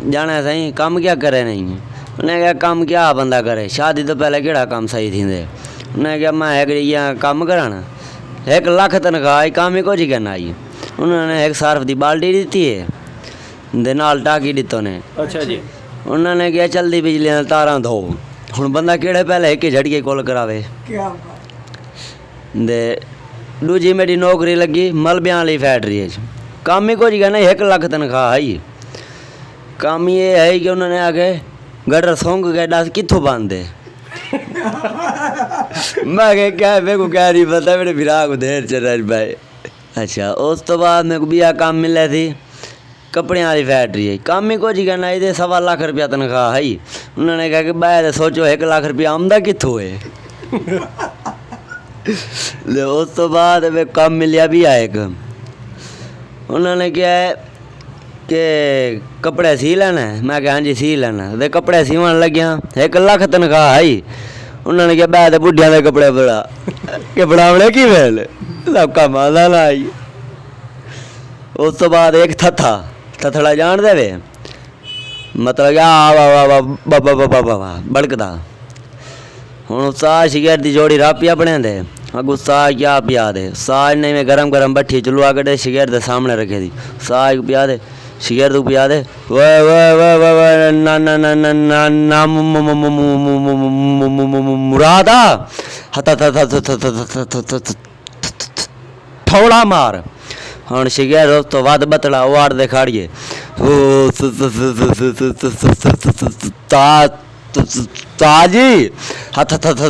जाना सही काम क्या करे नहीं। उन्हें क्या काम क्या बंदा करे, शादी तो पहले केड़ा काम सही थी। उन्हें क्या मैं एक काम कराना 1 लाख तनख्वाह काम ही कुछ करना आई। उन्होंने एक सर्फ की बाल्टी दी है दे नाल टाकी दितो ने। अच्छा जी। उन्होंने क्या चलती बिजली नाल तारां धो। हुण बंदा केड़े पहले एक झटके कॉल करावे। दे दूजी मेरी नौकरी लगी मलबियां वाली फैक्ट्री काम ही कुछ करना 1 लाख तनख्वाह आई। काम ये है कि उन्होंने आके गटर सोंग के दस कित्थों बांधे। मैं क्या मेरे को क्या नहीं पता, मेरे फिरा को देर चल भाई। अच्छा उस तो बाद मेरे को भी काम मिला थी कपड़े वाली फैक्ट्री है। काम ही कुछ करना ये 1.25 लाख रुपया तनख्वाह है। उन्होंने कहा कि बाय सोचो 1 लाख रुपया आमदा कित्थों है। उस तो बाद मैं काम मिलिया भी है एक। उन्होंने क्या है कि कपड़े सी लेना है। मैं क्या हाँ जी सी लेना है। कपड़े सीवन लग गया 1 लाख तनख्वाह है। उन्होंने क्या बैठ बुढ़िया के कपड़े बड़ा कि बनावने की वेल सबका माला लाई। उस तो बाद एक थथड़ा जान दे वे मतलब क्या वाह बड़कदा। हूँ साह शिगर की जोड़ी रापिया बने दे अगू साह क्या पिया दे। साह नहीं में गरम भट्ठी चलुआ कटे शिगर के सामने रखे थी। साह पिया दे शिगर तू पिया दे ना मुरादा ठौड़ा मार। हाँ शिगर उस तो वध बतला वाड़ दे खाड़िए ताजी